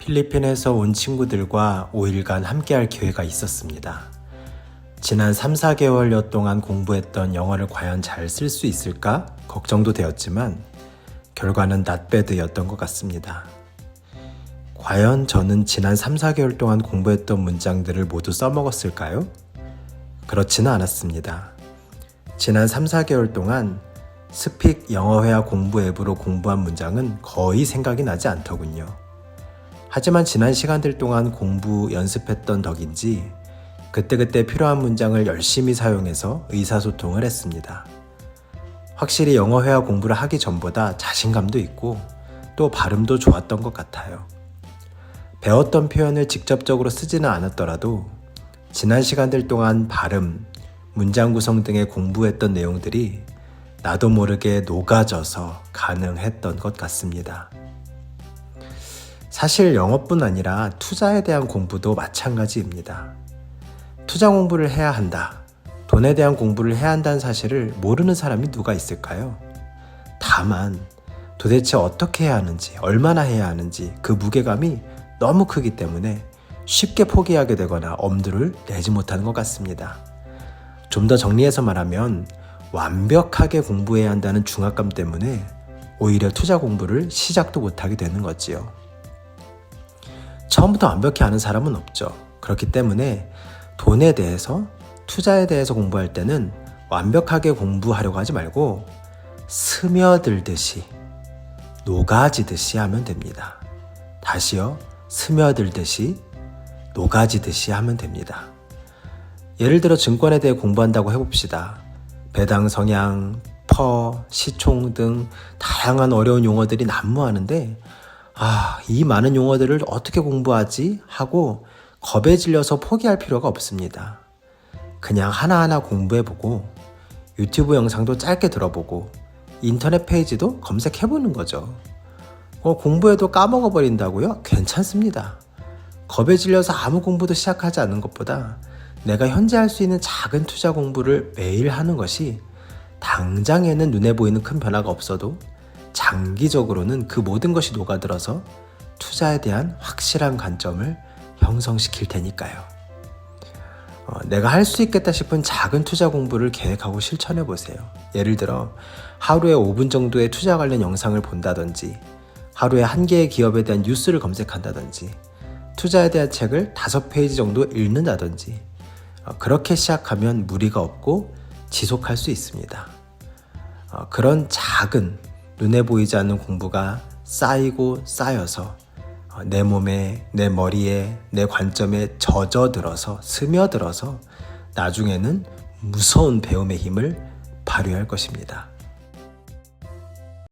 필리핀에서 온 친구들과 5일간 함께할 기회가 있었습니다. 지난 3, 4개월여 동안 공부했던 영어를 과연 잘 쓸 수 있을까 걱정도 되었지만 결과는 not bad였던 것 같습니다. 과연 저는 지난 3, 4개월 동안 공부했던 문장들을 모두 써먹었을까요? 그렇지는 않았습니다. 지난 3, 4개월 동안 스픽 영어회화 공부 앱으로 공부한 문장은 거의 생각이 나지 않더군요. 하지만 지난 시간들 동안 공부 연습했던 덕인지 그때그때 필요한 문장을 열심히 사용해서 의사소통을 했습니다. 확실히 영어회화 공부를 하기 전보다 자신감도 있고 또 발음도 좋았던 것 같아요. 배웠던 표현을 직접적으로 쓰지는 않았더라도 지난 시간들 동안 발음, 문장 구성 등에 공부했던 내용들이 나도 모르게 녹아져서 가능했던 것 같습니다. 사실 영어뿐 아니라 투자에 대한 공부도 마찬가지입니다. 투자 공부를 해야 한다, 돈에 대한 공부를 해야 한다는 사실을 모르는 사람이 누가 있을까요? 다만 도대체 어떻게 해야 하는지, 얼마나 해야 하는지 그 무게감이 너무 크기 때문에 쉽게 포기하게 되거나 엄두를 내지 못하는 것 같습니다. 좀 더 정리해서 말하면 완벽하게 공부해야 한다는 중압감 때문에 오히려 투자 공부를 시작도 못하게 되는 거지요. 처음부터 완벽히 아는 사람은 없죠. 그렇기 때문에 돈에 대해서, 투자에 대해서 공부할 때는 완벽하게 공부하려고 하지 말고 스며들듯이, 녹아지듯이 하면 됩니다. 다시요. 스며들듯이, 녹아지듯이 하면 됩니다. 예를 들어 증권에 대해 공부한다고 해봅시다. 배당 성향, 퍼, 시총 등 다양한 어려운 용어들이 난무하는데 이 많은 용어들을 어떻게 공부하지? 하고 겁에 질려서 포기할 필요가 없습니다. 그냥 하나하나 공부해보고 유튜브 영상도 짧게 들어보고 인터넷 페이지도 검색해보는 거죠. 공부해도 까먹어버린다고요? 괜찮습니다. 겁에 질려서 아무 공부도 시작하지 않는 것보다 내가 현재 할 수 있는 작은 투자 공부를 매일 하는 것이 당장에는 눈에 보이는 큰 변화가 없어도 장기적으로는 그 모든 것이 녹아들어서 투자에 대한 확실한 관점을 형성시킬 테니까요. 내가 할 수 있겠다 싶은 작은 투자 공부를 계획하고 실천해 보세요. 예를 들어 하루에 5분 정도의 투자 관련 영상을 본다든지, 하루에 한 개의 기업에 대한 뉴스를 검색한다든지, 투자에 대한 책을 5페이지 정도 읽는다든지, 그렇게 시작하면 무리가 없고 지속할 수 있습니다. 그런 작은 눈에 보이지 않는 공부가 쌓이고 쌓여서 내 몸에, 내 머리에, 내 관점에 젖어들어서, 스며들어서 나중에는 무서운 배움의 힘을 발휘할 것입니다.